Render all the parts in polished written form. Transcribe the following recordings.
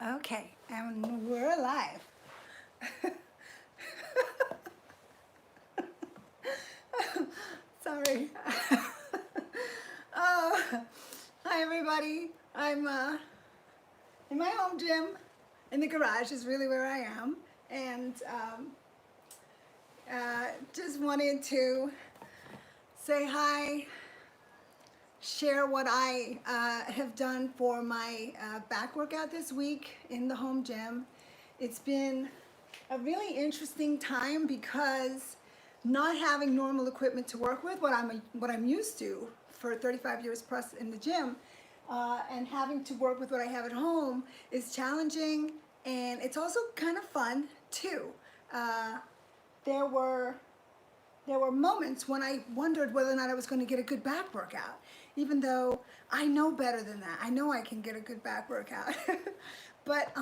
Okay, and we're alive. Sorry. uh, Hi everybody. I'm in my home gym. In the garage is really where I am, and just wanted to say hi, share what I have done for my back workout this week in the home gym. It's been a really interesting time because not having normal equipment to work with, what I'm used to for 35 years plus in the gym, and having to work with what I have at home is challenging, and it's also kind of fun too. Uh, there were there were moments when I wondered whether or not I was going to get a good back workout, even though I know better than that. I know I can get a good back workout. But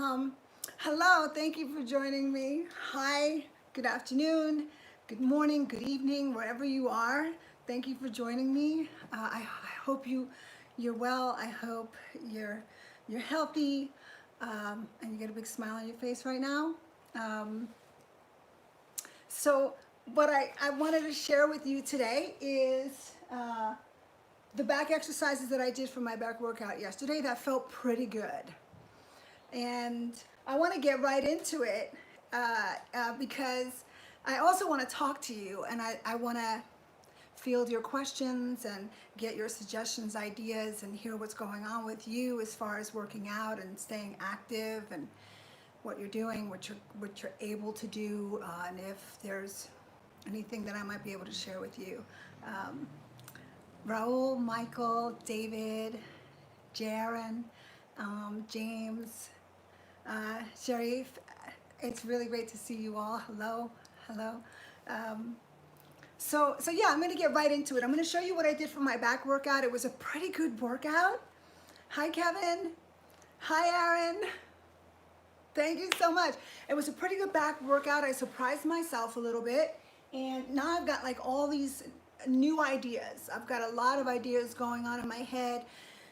hello, thank you for joining me. Hi, good afternoon, good morning, good evening, wherever you are. Thank you for joining me. I hope you're well. I hope you're healthy, and you get a big smile on your face right now. So what I wanted to share with you today is the back exercises that I did for my back workout yesterday. That felt pretty good. And I want to get right into it because I also want to talk to you, and I want to field your questions and get your suggestions, ideas, and hear what's going on with you as far as working out and staying active and what you're doing, what you're able to do, and if there's anything that I might be able to share with you. Raul, Michael, David, Jaron, James, Sharif, it's really great to see you all. Hello, hello. So yeah, I'm gonna get right into it. I'm gonna show you what I did for my back workout. It was a pretty good workout. Hi, Kevin. Hi, Aaron. Thank you so much. It was a pretty good back workout. I surprised myself a little bit, and now I've got like all these new ideas. I've got a lot of ideas going on in my head.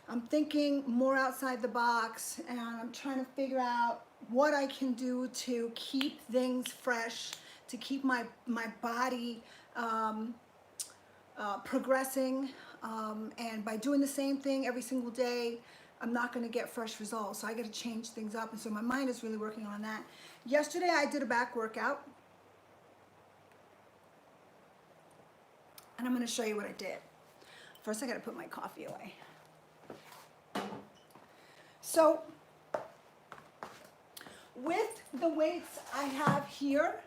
I'm thinking more outside the box, and I'm trying to figure out what I can do to keep things fresh, to keep my body progressing, and by doing the same thing every single day, I'm not going to get fresh results. So I got to change things up, and so my mind is really working on that. Yesterday I did a back workout, and I'm going to show you what I did. First I got to put my coffee away. So with the weights I have here,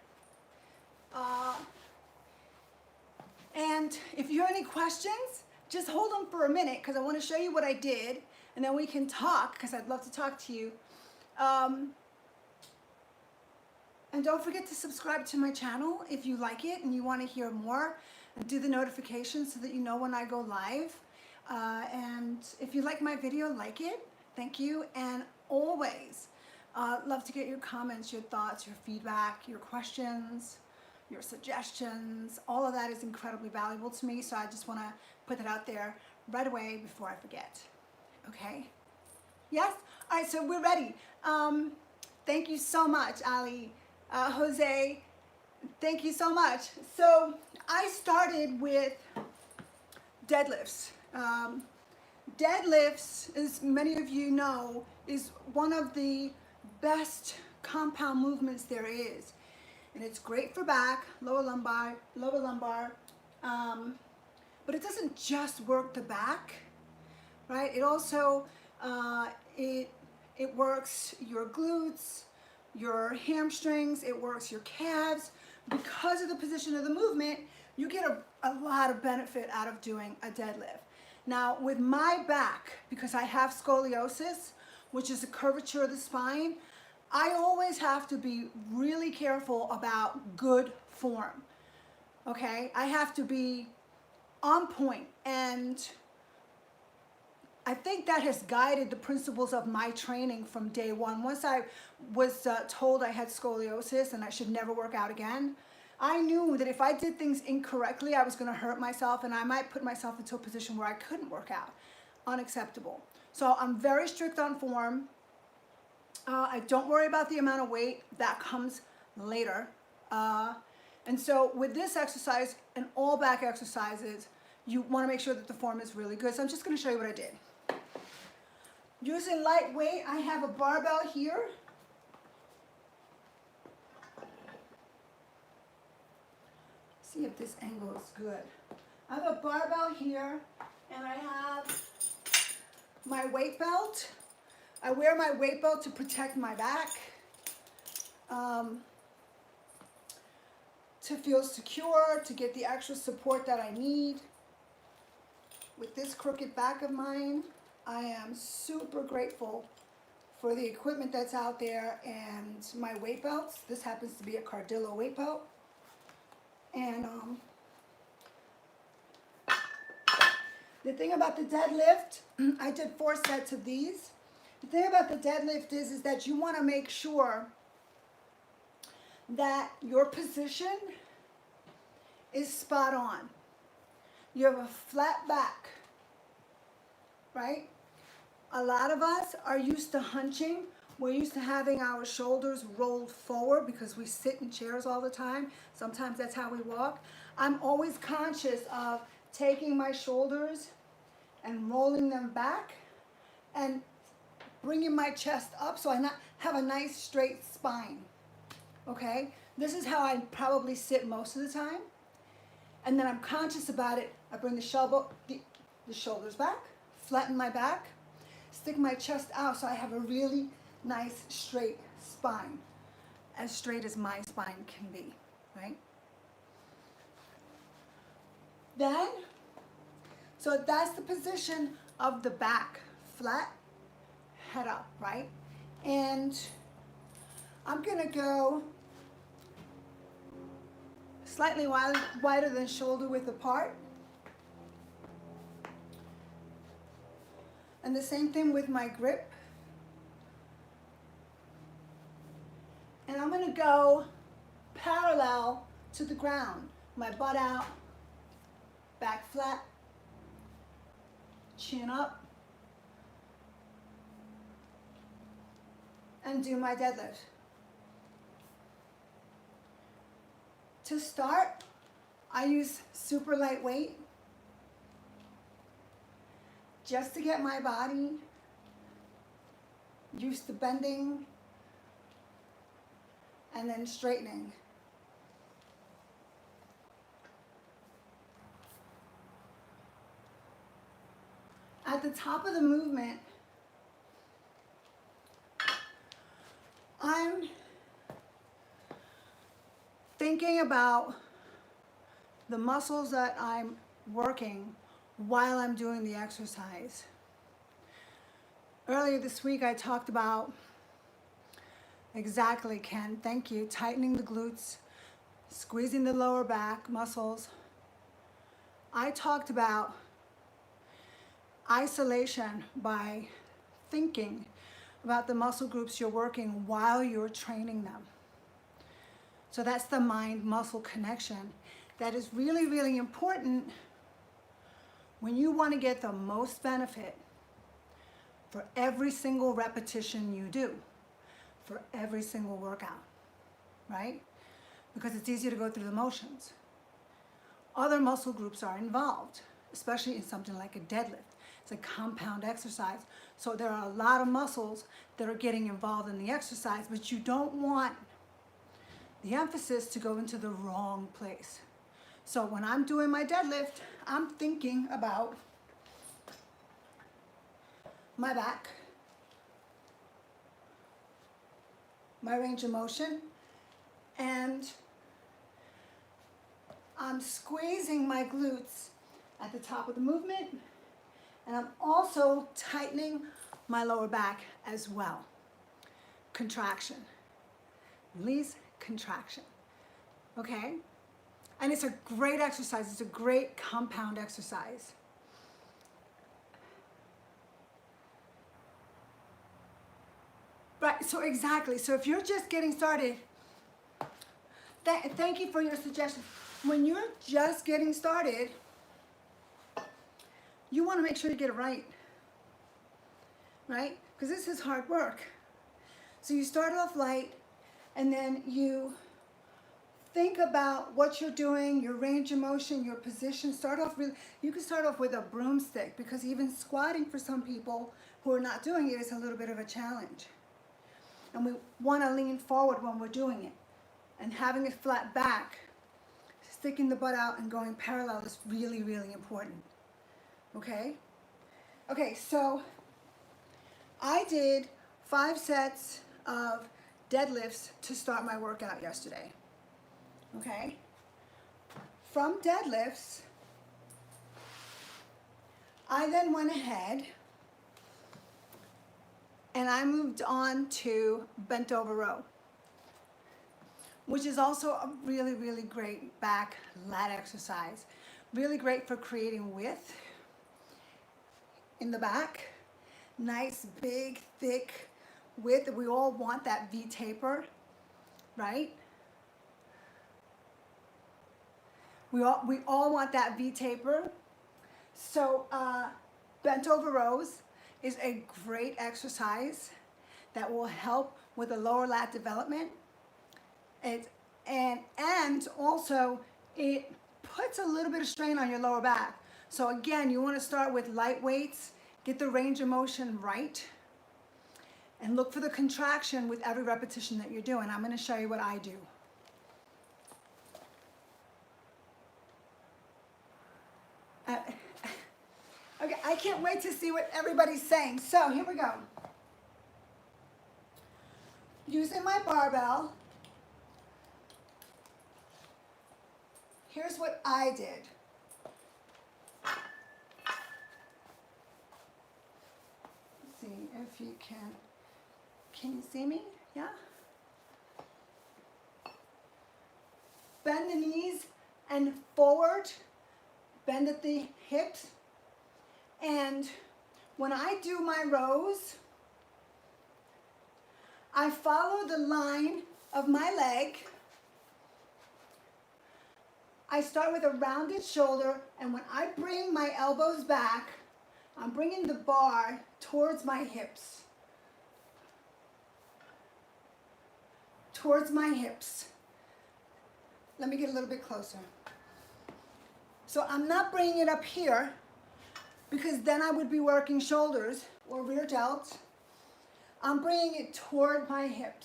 and if you have any questions, just hold them for a minute because I want to show you what I did, and then we can talk because I'd love to talk to you. And don't forget to subscribe to my channel if you like it and you want to hear more, and do the notifications so that you know when I go live. And if you like my video, like it. Thank you. And always love to get your comments, your thoughts, your feedback, your questions, your suggestions. All of that is incredibly valuable to me, so I just want to put that out there right away before I forget. Okay? Yes? All right, so we're ready. Thank you so much, Ali. Jose, thank you so much. So I started with deadlifts. Deadlifts, as many of you know, is one of the best compound movements there is. And it's great for back, lower lumbar, but it doesn't just work the back, right? It also, it works your glutes, your hamstrings, it works your calves. Because of the position of the movement, you get a lot of benefit out of doing a deadlift. Now, with my back, because I have scoliosis, which is a curvature of the spine, I always have to be really careful about good form, okay? I have to be on point, and I think that has guided the principles of my training from day one. Once I was told I had scoliosis and I should never work out again, I knew that if I did things incorrectly, I was going to hurt myself, and I might put myself into a position where I couldn't work out. Unacceptable. So I'm very strict on form. I don't worry about the amount of weight. That comes later. And so with this exercise and all back exercises, you want to make sure that the form is really good. So I'm just going to show you what I did. Using light weight, I have a barbell here. See if this angle is good. I have a barbell here, and I have my weight belt. I wear my weight belt to protect my back, to feel secure, to get the extra support that I need. With this crooked back of mine, I am super grateful for the equipment that's out there and my weight belts. This happens to be a Cardillo weight belt. And the thing about the deadlift, I did 4 sets of these. The thing about the deadlift is that you want to make sure that your position is spot on. You have a flat back, right? A lot of us are used to hunching. We're used to having our shoulders rolled forward because we sit in chairs all the time. Sometimes that's how we walk. I'm always conscious of taking my shoulders and rolling them back and bringing my chest up so I have a nice straight spine, okay? This is how I probably sit most of the time. And then I'm conscious about it. I bring the shoulders back, flatten my back, stick my chest out so I have a really nice straight spine, as straight as my spine can be, right? Then, so that's the position of the back, flat, head up, right? And I'm gonna go slightly wider than shoulder width apart. And the same thing with my grip. And I'm gonna go parallel to the ground. My butt out, back flat, chin up, and do my deadlift. To start, I use super light weight just to get my body used to bending and then straightening. At the top of the movement, I'm thinking about the muscles that I'm working while I'm doing the exercise. Earlier this week, I talked about, exactly, Ken, thank you, tightening the glutes, squeezing the lower back muscles. I talked about isolation by thinking about the muscle groups you're working while you're training them. So that's the mind-muscle connection that is really, really important when you want to get the most benefit for every single repetition you do, for every single workout, right? Because it's easier to go through the motions. Other muscle groups are involved, especially in something like a deadlift. It's a compound exercise. So there are a lot of muscles that are getting involved in the exercise, but you don't want the emphasis to go into the wrong place. So when I'm doing my deadlift, I'm thinking about my back, my range of motion, and I'm squeezing my glutes at the top of the movement, and I'm also tightening my lower back as well. Contraction, release, contraction, okay? And it's a great exercise. It's a great compound exercise. Right, so exactly. So if you're just getting started, thank you for your suggestion. When you're just getting started, you want to make sure you get it right? Right? Because this is hard work. So you start off light, and then you think about what you're doing, your range of motion, your position. You can start off with a broomstick, because even squatting for some people who are not doing it is a little bit of a challenge. And we want to lean forward when we're doing it. And having a flat back, sticking the butt out and going parallel is really, really important. Okay? Okay, so I did 5 sets of deadlifts to start my workout yesterday. Okay? From deadlifts, I then went ahead and I moved on to bent over row, which is also a really, really great back lat exercise. Really great for creating width in the back. Nice, big, thick width. We all want that V taper, right? We all want that V taper. So bent over rows is a great exercise that will help with the lower lat development. And also it puts a little bit of strain on your lower back. So again, you want to start with light weights, get the range of motion right, and look for the contraction with every repetition that you're doing. I'm going to show you what I do. Okay, I can't wait to see what everybody's saying. So here we go. Using my barbell, here's what I did. Let's see if you can you see me? Yeah? Bend the knees and forward, bend at the hips. And when I do my rows, I follow the line of my leg. I start with a rounded shoulder, and when I bring my elbows back, I'm bringing the bar towards my hips. Towards my hips. Let me get a little bit closer. So I'm not bringing it up here, because then I would be working shoulders or rear delts. I'm bringing it toward my hip.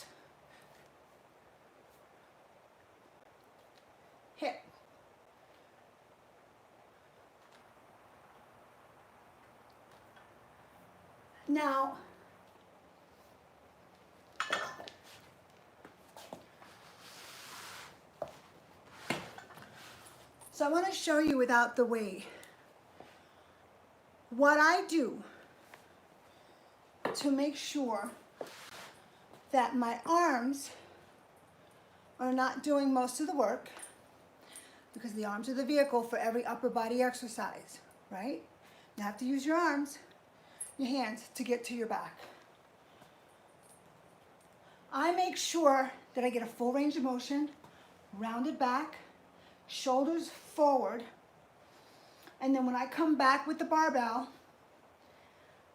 Hip. Now, so I want to show you without the weight what I do to make sure that my arms are not doing most of the work, because the arms are the vehicle for every upper body exercise, right? You have to use your arms, your hands to get to your back. I make sure that I get a full range of motion, rounded back, shoulders forward, and then when I come back with the barbell,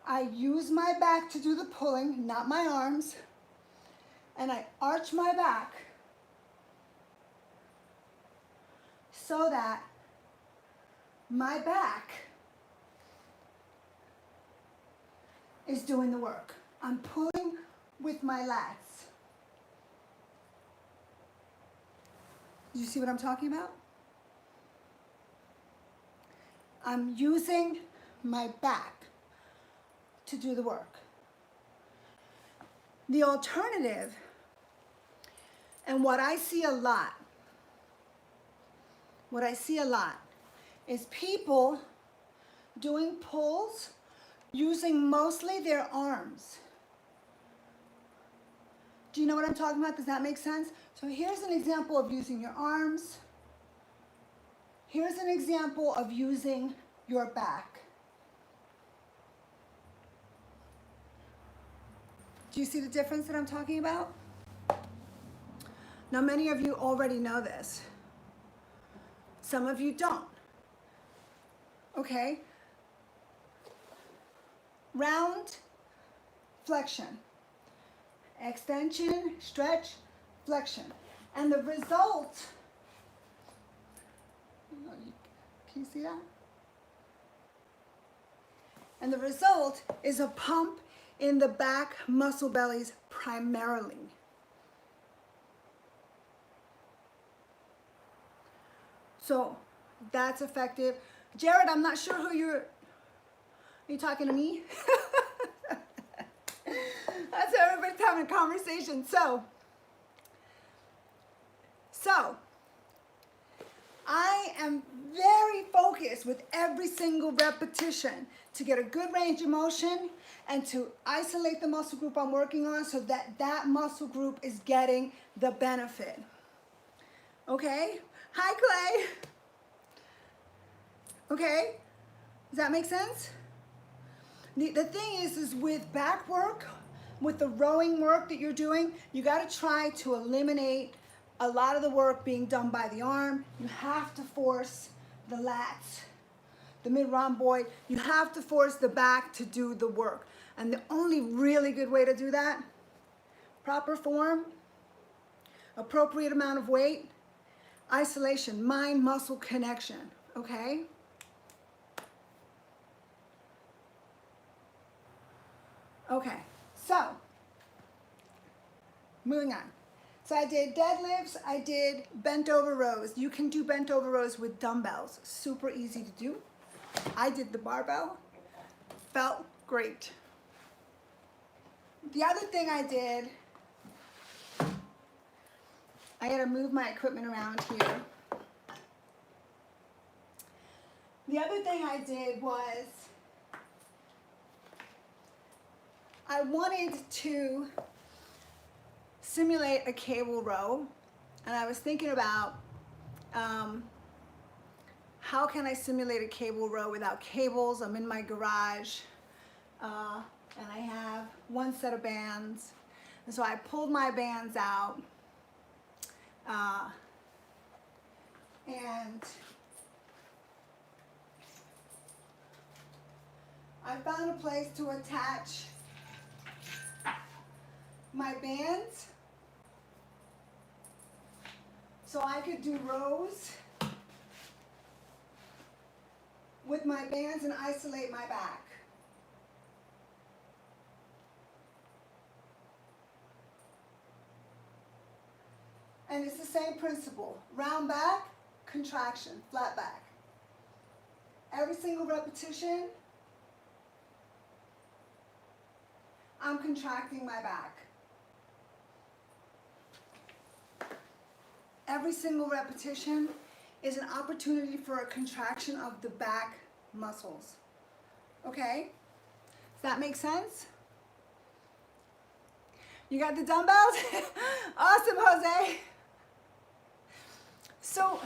I use my back to do the pulling, not my arms, and I arch my back so that my back is doing the work. I'm pulling with my lats. Do you see what I'm talking about? I'm using my back to do the work. The alternative, and what I see a lot is people doing pulls using mostly their arms. Do you know what I'm talking about? Does that make sense? So here's an example of using your arms. Here's an example of using your back. Do you see the difference that I'm talking about? Now, many of you already know this. Some of you don't. Okay? Round flexion. extension, stretch, flexion. And the result, can you see that? And the result is a pump in the back muscle bellies primarily. So that's effective. Jared, I'm not sure who are you talking to me? That's how everybody's having a conversation. So I am very focused with every single repetition to get a good range of motion and to isolate the muscle group I'm working on so that that muscle group is getting the benefit. Okay? Hi, Clay. Okay? Does that make sense? The thing is with back work, with the rowing work that you're doing, you got to try to eliminate a lot of the work being done by the arm. You have to force the lats, the mid-rhomboid. You have to force the back to do the work. And the only really good way to do that, proper form, appropriate amount of weight, isolation, mind-muscle connection, okay? Okay, so, moving on. So I did deadlifts, I did bent over rows. You can do bent over rows with dumbbells. Super easy to do. I did the barbell, felt great. The other thing I did, I gotta move my equipment around here. The other thing I did was, I wanted to simulate a cable row, and I was thinking about how can I simulate a cable row without cables. I'm in my garage and I have one set of bands, and so I pulled my bands out and I found a place to attach my bands so I could do rows with my bands and isolate my back. And it's the same principle. Round back, contraction, flat back. Every single repetition, I'm contracting my back. Every single repetition is an opportunity for a contraction of the back muscles. Okay? Does that make sense? You got the dumbbells? Awesome, Jose. So,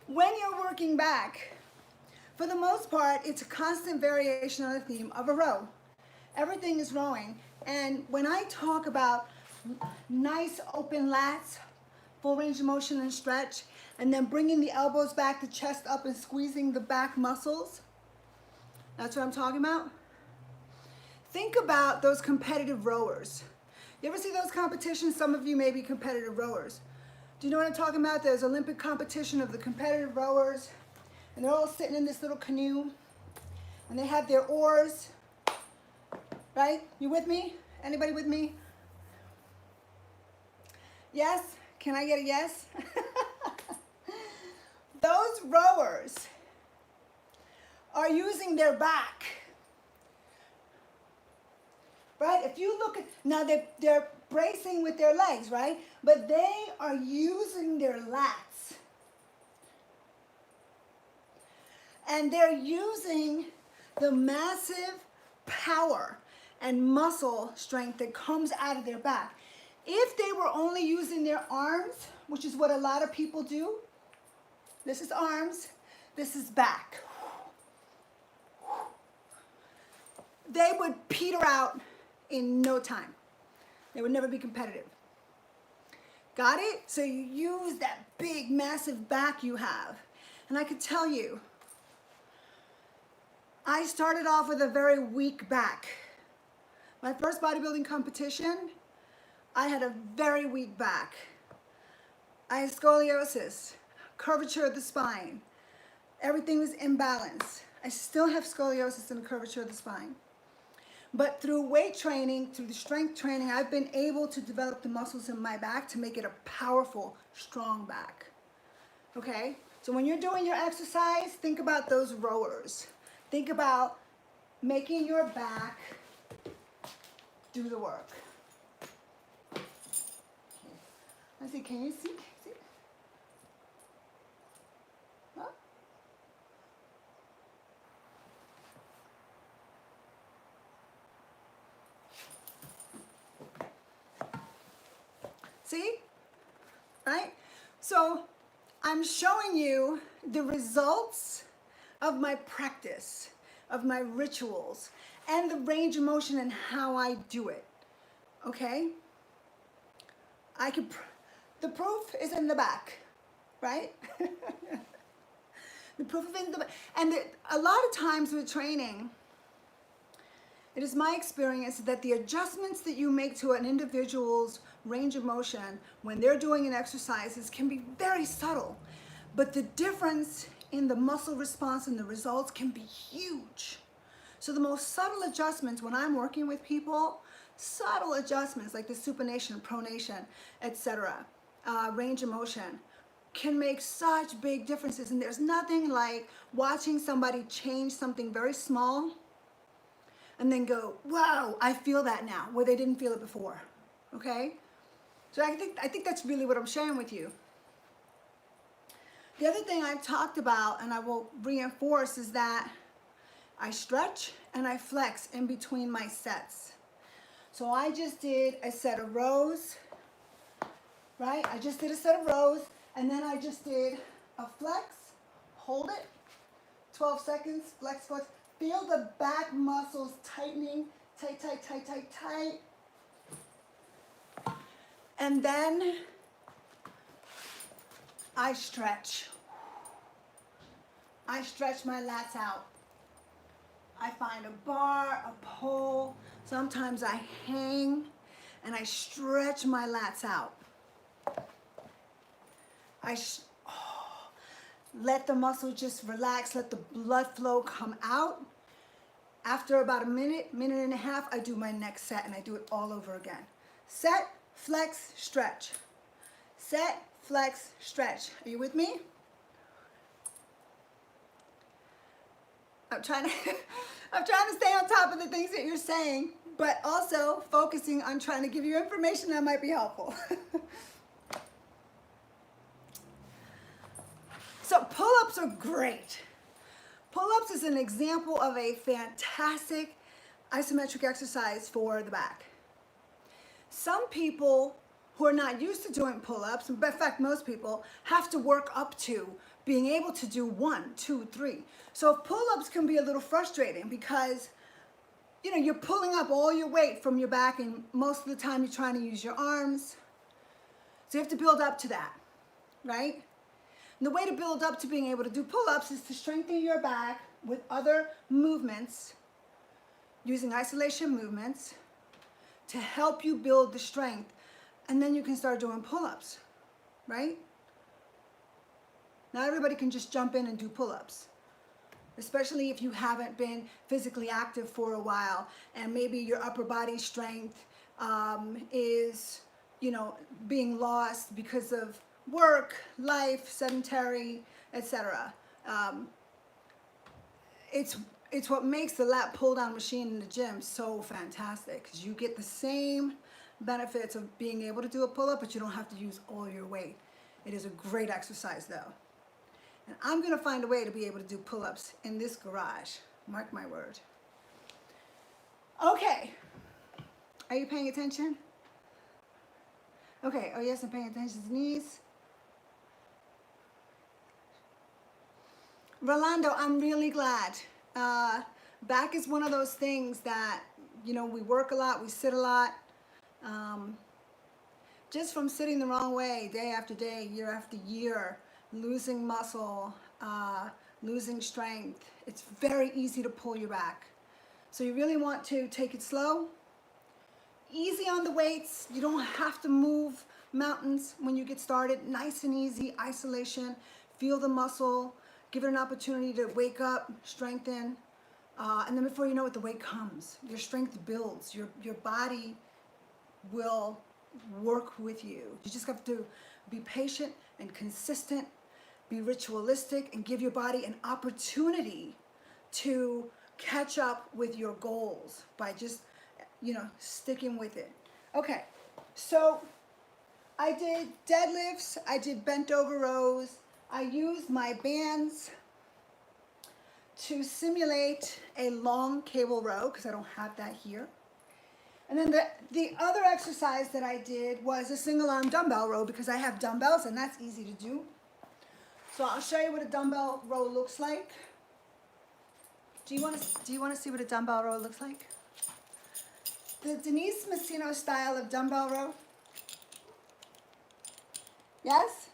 when you're working back, for the most part, it's a constant variation on the theme of a row. Everything is rowing. And when I talk about nice open lats, full range of motion and stretch, and then bringing the elbows back, the chest up, and squeezing the back muscles, that's what I'm talking about. Think about those competitive rowers. You ever see those competitions? Some of you may be competitive rowers. Do you know what I'm talking about? There's Olympic competition of the competitive rowers, and they're all sitting in this little canoe, and they have their oars, right? You with me? Anybody with me? Yes? Can I get a yes? Those rowers are using their back, right? If you look at, now they're bracing with their legs, right? But they are using their lats. And they're using the massive power and muscle strength that comes out of their back. If they were only using their arms, which is what a lot of people do, this is arms, this is back, they would peter out in no time. They would never be competitive. Got it? So you use that big, massive back you have. And I could tell you, I started off with a very weak back. My first bodybuilding competition, I had a very weak back. I had scoliosis, curvature of the spine. Everything was imbalanced. I still have scoliosis and curvature of the spine. But through weight training, through the strength training, I've been able to develop the muscles in my back to make it a powerful, strong back. Okay? So when you're doing your exercise, think about those rowers. Think about making your back do the work. Let's see, can you see? Huh? See? Right? So I'm showing you the results of my practice, of my rituals, and the range of motion and how I do it. Okay? The proof is in the back, right? The proof is in the back. And a lot of times with training, it is my experience that the adjustments that you make to an individual's range of motion when they're doing an exercise can be very subtle, but the difference in the muscle response and the results can be huge. So the most subtle adjustments when I'm working with people, subtle adjustments like the supination, pronation, etc., range of motion, can make such big differences. And there's nothing like watching somebody change something very small and then go, wow, I feel that now, where they didn't feel it before, okay? So I think that's really what I'm sharing with you. The other thing I've talked about, and I will reinforce, is that I stretch and I flex in between my sets. So I just did a set of rows, right? I just did a set of rows, and then I just did a flex, hold it, 12 seconds, flex, flex. Feel the back muscles tightening, tight, tight, tight, tight, tight. And then I stretch. I stretch my lats out. I find a bar, a pole. Sometimes I hang and I stretch my lats out. Let the muscle just relax, let the blood flow come out. After about a minute, minute and a half, I do my next set and I do it all over again. Set, flex, stretch. Set, flex, stretch. Are you with me? I'm trying to stay on top of the things that you're saying, but also focusing on trying to give you information that might be helpful. So pull-ups are great. Pull-ups is an example of a fantastic isometric exercise for the back. Some people who are not used to doing pull-ups, in fact most people, have to work up to being able to do 1, 2, 3. So pull-ups can be a little frustrating because you're pulling up all your weight from your back, and most of the time you're trying to use your arms. So you have to build up to that, right? And the way to build up to being able to do pull-ups is to strengthen your back with other movements, using isolation movements to help you build the strength, and then you can start doing pull-ups, right? Not everybody can just jump in and do pull-ups, especially if you haven't been physically active for a while and maybe your upper body strength is, being lost because of work, life, sedentary, etc. It's what makes the lat pull-down machine in the gym so fantastic, because you get the same benefits of being able to do a pull-up, but you don't have to use all your weight. It is a great exercise though. And I'm gonna find a way to be able to do pull-ups in this garage. Mark my word. Okay, are you paying attention? Okay, oh yes, I'm paying attention, Denise. Rolando, I'm really glad. Back is one of those things that, we work a lot, we sit a lot. Just from sitting the wrong way, day after day, year after year, losing muscle, losing strength, it's very easy to pull your back. So you really want to take it slow, Easy on the weights. You don't have to move mountains when you get started. Nice and easy, isolation. Feel the muscle. Give it an opportunity to wake up, strengthen. And then before you know it, the weight comes. Your strength builds. Your body will work with you. You just have to be patient and consistent, be ritualistic, and give your body an opportunity to catch up with your goals by just, sticking with it. Okay, so I did deadlifts, I did bent over rows, I used my bands to simulate a long cable row because I don't have that here. And then the other exercise that I did was a single arm dumbbell row because I have dumbbells and that's easy to do. So I'll show you what a dumbbell row looks like. Do you want to see what a dumbbell row looks like? The Denise Masino style of dumbbell row. Yes?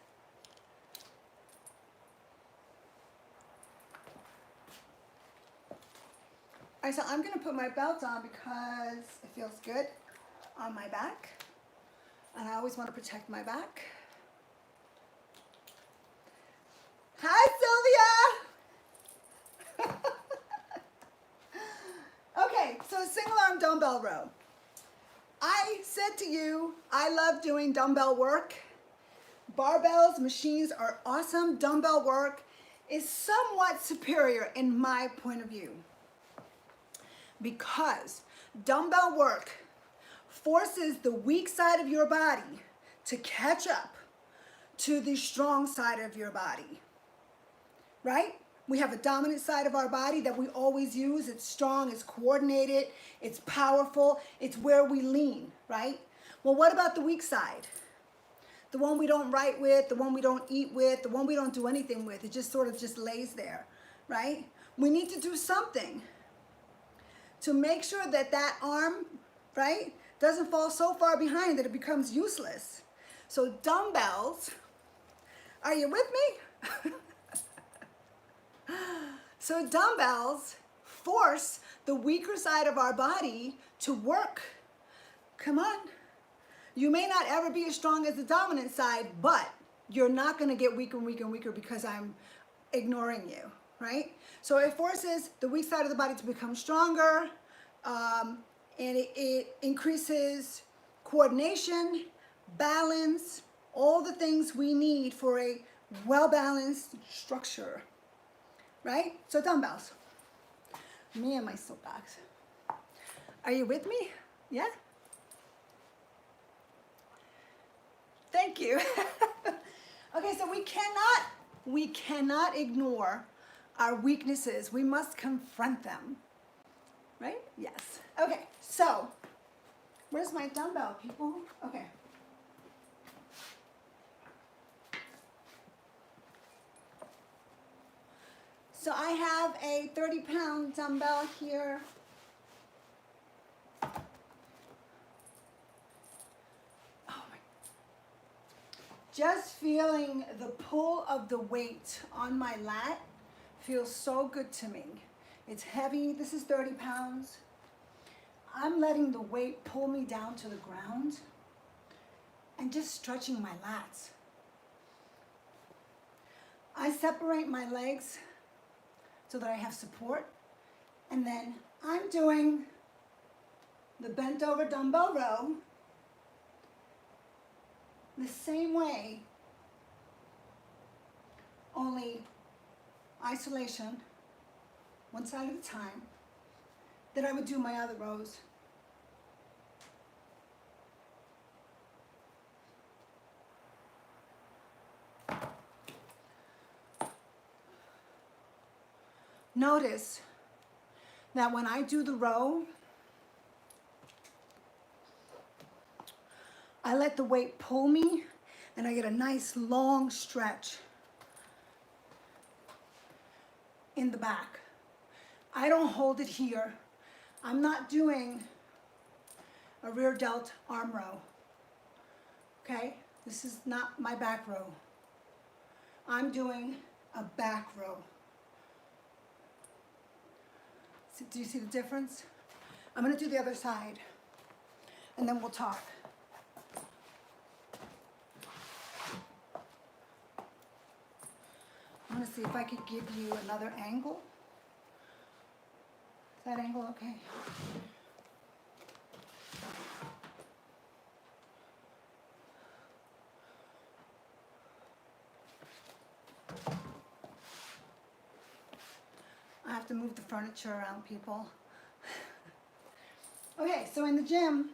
All right, so I'm going to put my belt on because it feels good on my back. And I always want to protect my back. Hi, Sylvia! Okay, so single arm dumbbell row. I said to you, I love doing dumbbell work. Barbells, machines are awesome. Dumbbell work is somewhat superior in my point of view, because dumbbell work forces the weak side of your body to catch up to the strong side of your body, right? We have a dominant side of our body that we always use. It's strong, it's coordinated, it's powerful, it's where we lean, right? Well, what about the weak side? The one we don't write with, the one we don't eat with, the one we don't do anything with. It just sort of just lays there, right? We need to do something to make sure that that arm, right, doesn't fall so far behind that it becomes useless. So dumbbells, are you with me? So dumbbells force the weaker side of our body to work. Come on. You may not ever be as strong as the dominant side, but you're not going to get weaker and weaker and weaker because I'm ignoring you, right? So it forces the weak side of the body to become stronger, and it increases coordination, balance, all the things we need for a well-balanced structure, right? So dumbbells. Me and my soapbox. Are you with me? Yeah? Thank you. Okay, so we cannot ignore our weaknesses. We must confront them. Right? Yes. Okay, so where's my dumbbell, people? Okay. So I have a 30-pound dumbbell here. Just feeling the pull of the weight on my lat feels so good to me. It's heavy. This is 30 pounds. I'm letting the weight pull me down to the ground and just stretching my lats. I separate my legs so that I have support, and then I'm doing the bent over dumbbell row the same way, only isolation, one side at a time, that I would do my other rows. Notice that when I do the row, I let the weight pull me and I get a nice long stretch in the back. I don't hold it here. I'm not doing a rear delt arm row. Okay? This is not my back row. I'm doing a back row. Do you see the difference? I'm going to do the other side. and then we'll talk. I want to see if I could give you another angle. Is that angle okay? I have to move the furniture around, people. Okay, so in the gym,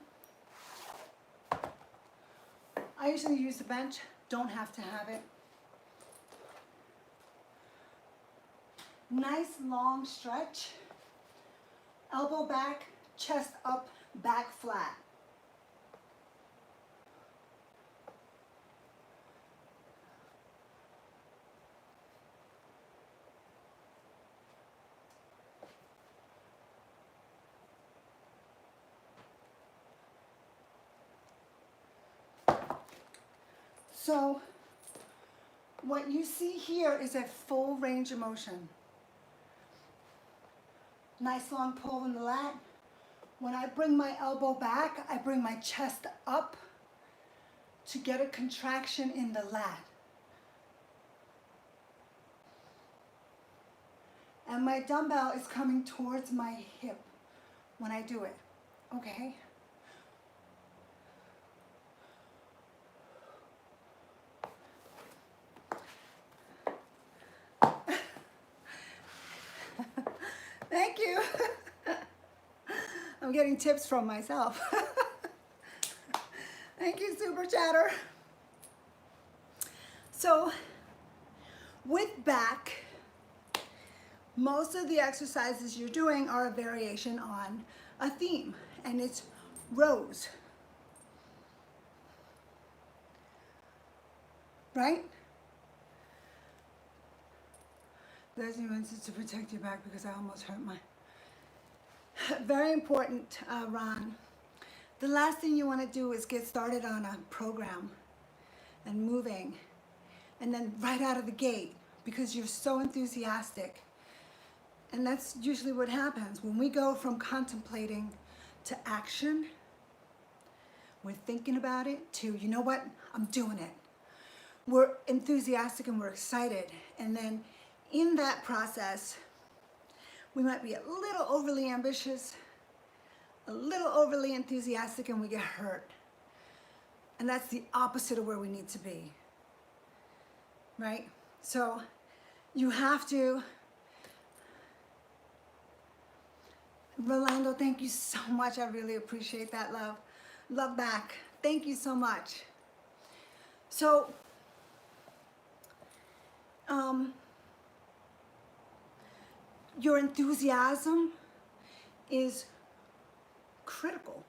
I usually use the bench. Don't have to have it. Nice long stretch. Elbow back, chest up, back flat. So what you see here is a full range of motion. Nice long pull in the lat. When I bring my elbow back, I bring my chest up to get a contraction in the lat. And my dumbbell is coming towards my hip when I do it, okay? Thank you. I'm getting tips from myself. Thank you, Super Chatter. So, with back, most of the exercises you're doing are a variation on a theme, and it's rows. Right? There's nuances to protect your back because I almost hurt my... Very important, Ron. The last thing you want to do is get started on a program and moving, and then right out of the gate, because you're so enthusiastic. And that's usually what happens. When we go from contemplating to action, we're thinking about it, to, you know what, I'm doing it. We're enthusiastic and we're excited. And then in that process, we might be a little overly ambitious, a little overly enthusiastic, and we get hurt. And that's the opposite of where we need to be, right? So you have to... Rolando, thank you so much. I really appreciate that, love. Love back. Thank you so much. So, your enthusiasm is critical.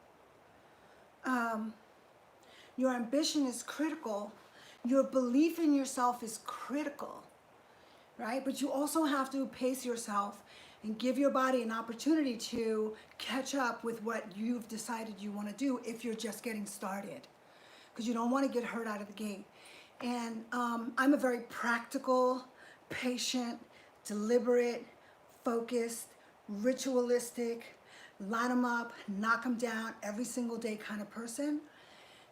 Your ambition is critical. Your belief in yourself is critical, right? But you also have to pace yourself and give your body an opportunity to catch up with what you've decided you want to do if you're just getting started, because you don't want to get hurt out of the gate. And I'm a very practical, patient, deliberate, focused, ritualistic, line them up, knock them down every single day kind of person.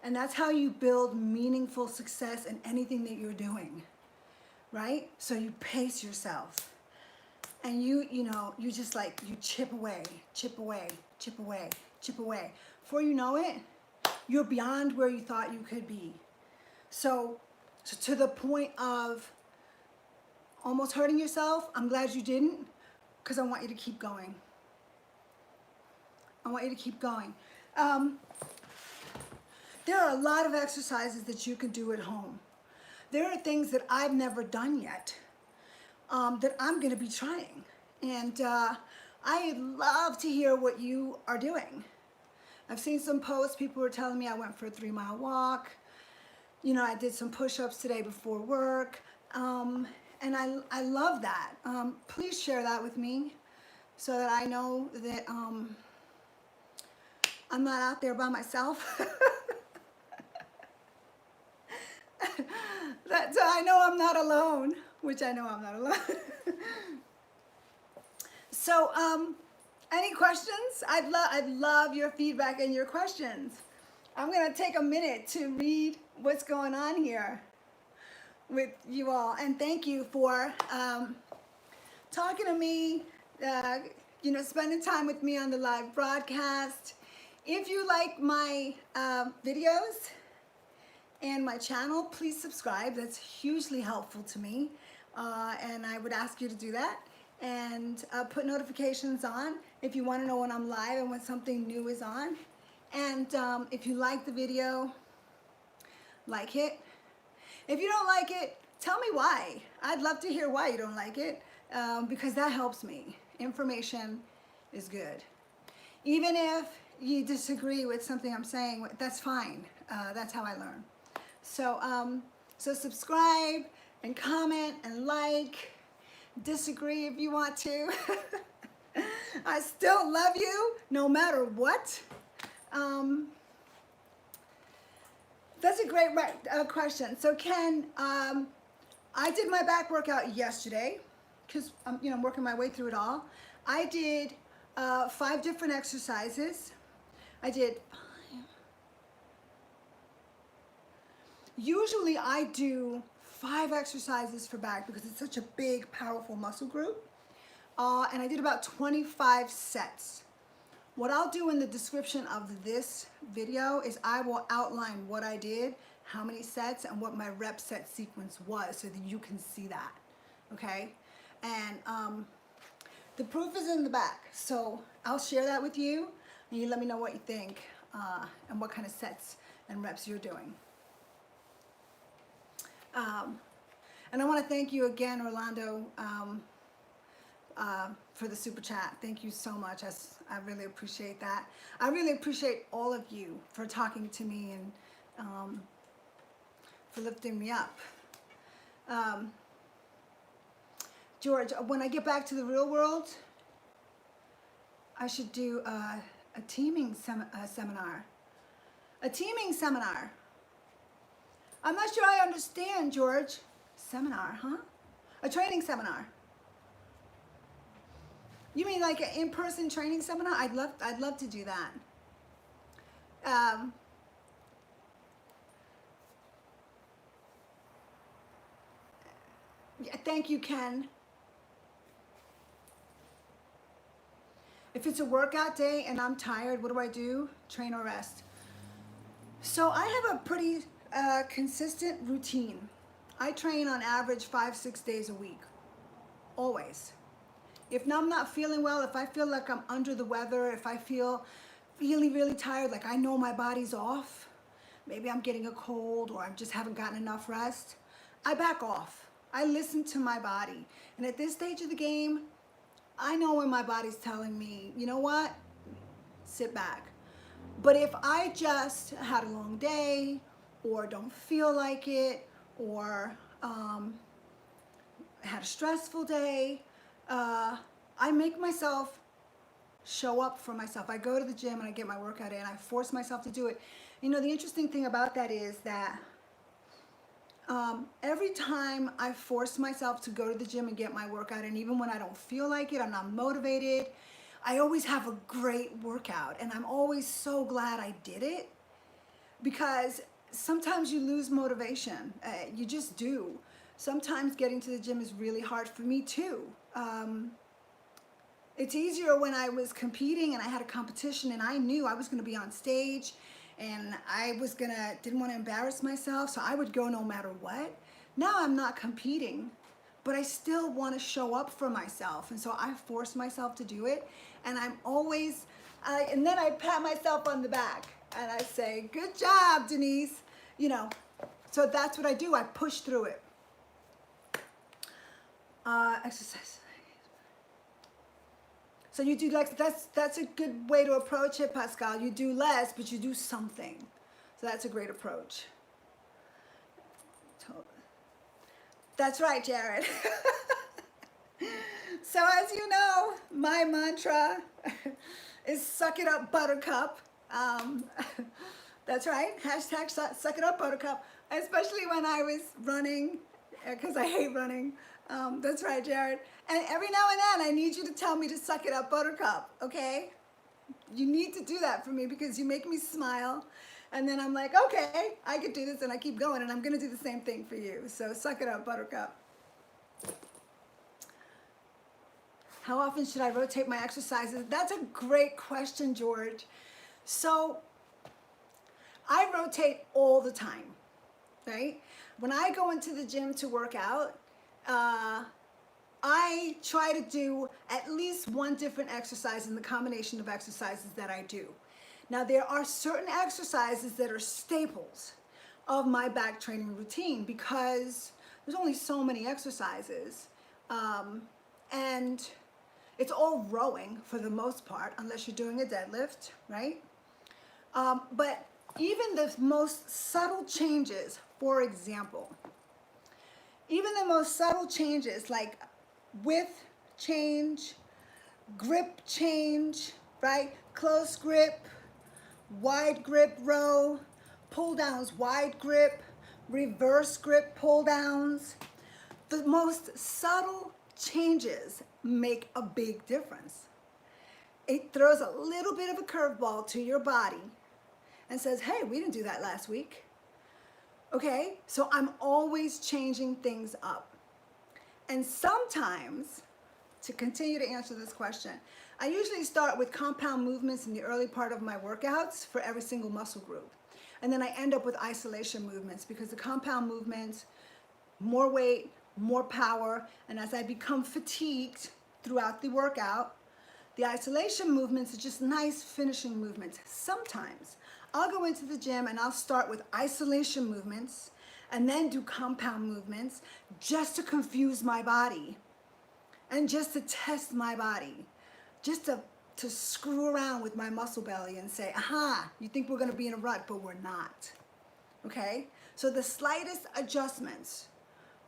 And that's how you build meaningful success in anything that you're doing, right? So you pace yourself. And you just like, you chip away, chip away, chip away, chip away. Before you know it, you're beyond where you thought you could be. So to the point of almost hurting yourself, I'm glad you didn't, because I want you to keep going. I want you to keep going. There are a lot of exercises that you can do at home. There are things that I've never done yet that I'm going to be trying. And I love to hear what you are doing. I've seen some posts. People were telling me I went for a 3-mile walk. You know, I did some push-ups today before work. And I love that. Please share that with me so that I know that I'm not out there by myself. So I know I'm not alone, which I know I'm not alone. So Any questions? I'd love your feedback and your questions. I'm gonna take a minute to read what's going on here with you all, and thank you for talking to me, spending time with me on the live broadcast. If you like my videos and my channel, please subscribe. That's hugely helpful to me, and I would ask you to do that. And put notifications on if you want to know when I'm live and when something new is on. And if you like the video, like it. If you don't like it, tell me why. I'd love to hear why you don't like it, because that helps me. Information is good. Even if you disagree with something I'm saying, that's fine. That's how I learn. So, so subscribe and comment and like. Disagree if you want to. I still love you no matter what. That's a great question. So Ken, I did my back workout yesterday because I'm working my way through it all. I did 5 different exercises. I did 5. Usually I do 5 exercises for back because it's such a big, powerful muscle group. And I did about 25 sets. What I'll do in the description of this video is I will outline what I did, how many sets, and what my rep set sequence was so that you can see that, okay? And the proof is in the back. So I'll share that with you, and you let me know what you think and what kind of sets and reps you're doing. And I want to thank you again, Orlando, for the super chat. Thank you so much. I really appreciate that. I really appreciate all of you for talking to me and for lifting me up. George, when I get back to the real world, I should do a teaming seminar. A teaming seminar. I'm not sure I understand, George. Seminar, huh? A training seminar. You mean like an in-person training seminar? I'd love to do that. Yeah, thank you, Ken. If it's a workout day and I'm tired, what do? Train or rest. So I have a pretty consistent routine. I train on average 5-6 days a week, always. If I'm not feeling well, if I feel like I'm under the weather, if I feel really, really tired, like I know my body's off, maybe I'm getting a cold or I just haven't gotten enough rest, I back off. I listen to my body. And at this stage of the game, I know when my body's telling me, you know what, sit back. But if I just had a long day or don't feel like it or had a stressful day, I make myself show up for myself. I go to the gym and I get my workout in. I force myself to do it. You know, the interesting thing about that is that every time I force myself to go to the gym and get my workout in, even when I don't feel like it, I'm not motivated, I always have a great workout. And I'm always so glad I did it, because sometimes you lose motivation. You just do. Sometimes getting to the gym is really hard for me too. It's easier when I was competing and I had a competition and I knew I was going to be on stage and I was didn't want to embarrass myself, so I would go no matter what. Now I'm not competing, but I still want to show up for myself, and so I force myself to do it. And I'm always, and then I pat myself on the back and I say, "Good job, Denise." You know, so that's what I do. I push through it. Exercise. So you do like, that's a good way to approach it, Pascal. You do less, but you do something. So that's a great approach. That's right, Jared. So as you know, my mantra is suck it up, buttercup. That's right, hashtag suck it up, buttercup. Especially when I was running, because I hate running. That's right, Jared. And every now and then I need you to tell me to suck it up, Buttercup, okay? You need to do that for me because you make me smile. And then I'm like, okay, I could do this, and I keep going, and I'm gonna do the same thing for you. So suck it up, Buttercup. How often should I rotate my exercises? That's a great question, George. So I rotate all the time, right? When I go into the gym to work out, I try to do at least one different exercise in the combination of exercises that I do. Now, there are certain exercises that are staples of my back training routine because there's only so many exercises. And it's all rowing for the most part, unless you're doing a deadlift, right? But even the most subtle changes, for example, even the most subtle changes like width change, grip change, right? Close grip, wide grip row, pull downs, wide grip, reverse grip pull downs. The most subtle changes make a big difference. It throws a little bit of a curveball to your body and says, hey, we didn't do that last week. Okay, so I'm always changing things up. And sometimes, to continue to answer this question, I usually start with compound movements in the early part of my workouts for every single muscle group. And then I end up with isolation movements because the compound movements, more weight, more power, and as I become fatigued throughout the workout, the isolation movements are just nice finishing movements. Sometimes I'll go into the gym and I'll start with isolation movements and then do compound movements just to confuse my body and just to test my body, just to screw around with my muscle belly and say, aha, you think we're gonna be in a rut, but we're not, okay? So the slightest adjustments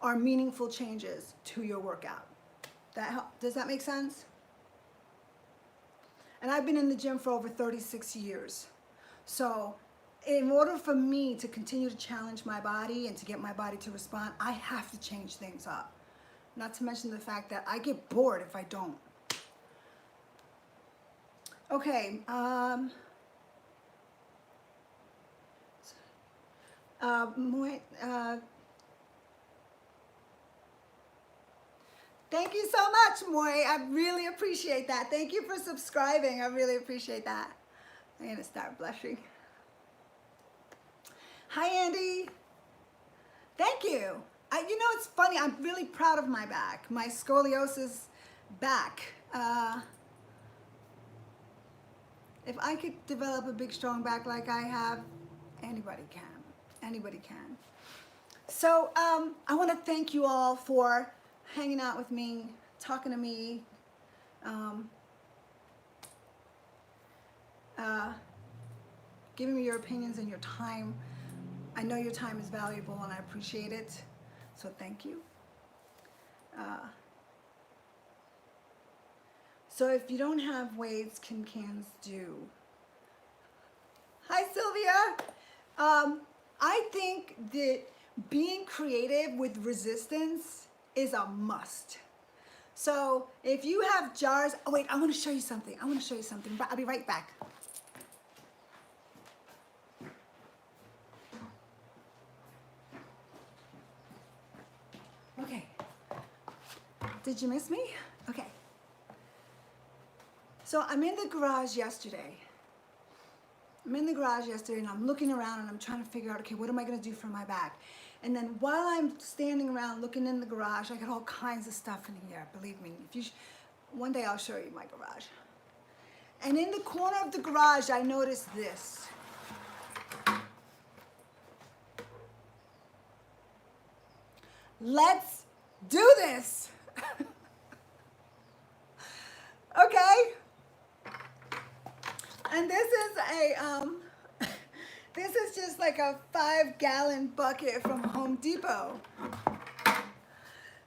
are meaningful changes to your workout. Does that make sense? And I've been in the gym for over 36 years. So in order for me to continue to challenge my body and to get my body to respond, I have to change things up. Not to mention the fact that I get bored if I don't. Okay, thank you so much, Moy. I really appreciate that. Thank you for subscribing. I really appreciate that. I'm gonna start blushing. Hi, Andy. Thank you. You know, it's funny. I'm really proud of my back, my scoliosis back. If I could develop a big, strong back like I have, anybody can. Anybody can. So I want to thank you all for hanging out with me, talking to me, giving me your opinions and your time. I know your time is valuable and I appreciate it, so thank you. So if you don't have weights, can cans do? Hi, Sylvia. I think that being creative with resistance is a must. So if you have jars, oh wait, I want to show you something. I'll be right back. Okay. Did you miss me? Okay. So I'm in the garage yesterday. And I'm looking around and I'm trying to figure out, okay, what am I going to do for my back? And then while I'm standing around looking in the garage, I got all kinds of stuff in here, believe me. One day I'll show you my garage. And in the corner of the garage, I noticed this. Let's do this. Okay? And this is just like a 5-gallon bucket from Home Depot.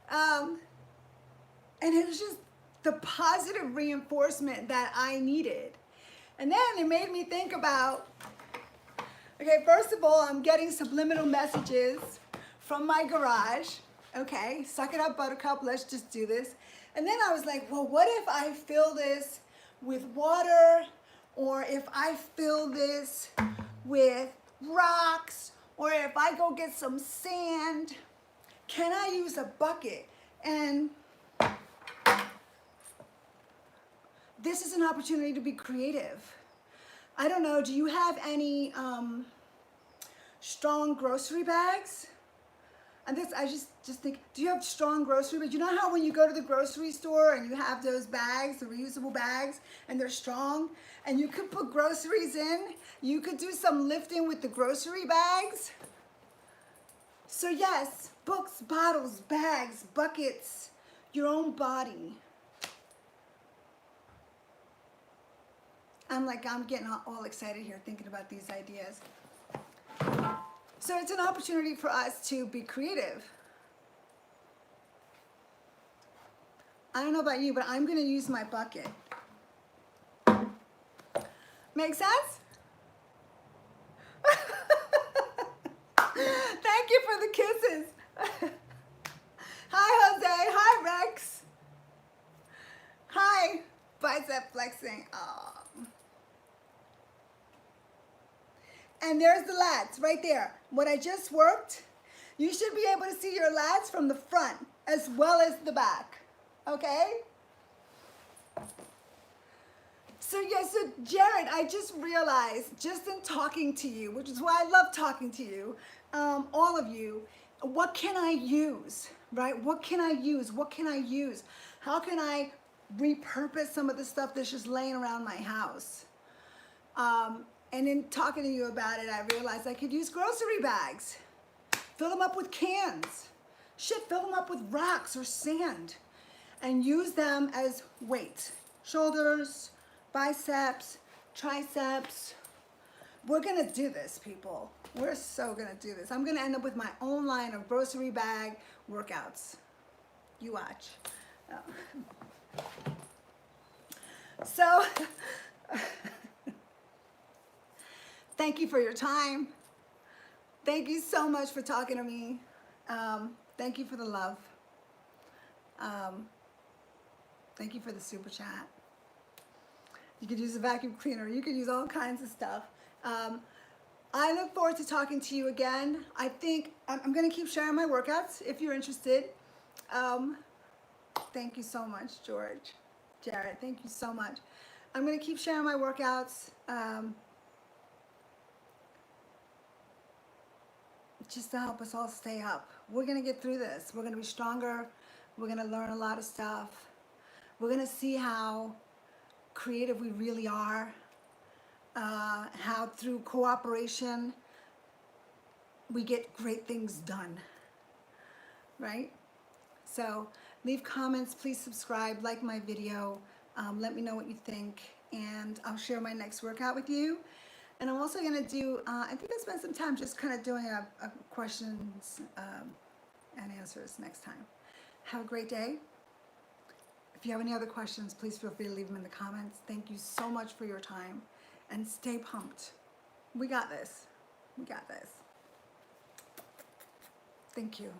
And it was just the positive reinforcement that I needed. And then it made me think about, okay, first of all, I'm getting subliminal messages from my garage, Okay, suck it up, buttercup, let's just do this. And then I was like, well, what if I fill this with water, or if I fill this with rocks, or if I go get some sand, can I use a bucket? And this is an opportunity to be creative. I don't know, do you have any strong grocery bags? And this, I just think, do you have strong grocery bags? You know how when you go to the grocery store and you have those bags, the reusable bags, and they're strong, and you could put groceries in, you could do some lifting with the grocery bags. So yes, books, bottles, bags, buckets, your own body. I'm getting all excited here thinking about these ideas. So it's an opportunity for us to be creative. I don't know about you, but I'm gonna use my bucket. Make sense? Thank you for the kisses. Hi, Jose. Hi, Rex. Hi, bicep flexing. Oh. And there's the lats right there. What I just worked, you should be able to see your lats from the front as well as the back, okay? So yes, so Jared, I just realized, just in talking to you, which is why I love talking to you, all of you, what can I use, right? What can I use? What can I use? How can I repurpose some of the stuff that's just laying around my house? And in talking to you about it, I realized I could use grocery bags. Fill them up with cans. Shit, fill them up with rocks or sand. And use them as weight. Shoulders, biceps, triceps. We're gonna do this, people. We're so gonna do this. I'm gonna end up with my own line of grocery bag workouts. You watch. Oh. So, thank you for your time. Thank you so much for talking to me. Thank you for the love. Thank you for the super chat. You could use a vacuum cleaner. You could use all kinds of stuff. I look forward to talking to you again. I think I'm going to keep sharing my workouts if you're interested. Thank you so much, George. Jared, thank you so much. I'm going to keep sharing my workouts. Just to help us all stay up. We're going to get through this. We're going to be stronger. We're going to learn a lot of stuff. We're going to see how creative we really are. How through cooperation we get great things done. Right? So leave comments. Please subscribe. Like my video. Let me know what you think. And I'll share my next workout with you. And I'm also going to do, I think I'll spend some time just kind of doing a questions and answers next time. Have a great day. If you have any other questions, please feel free to leave them in the comments. Thank you so much for your time. And stay pumped. We got this. We got this. Thank you.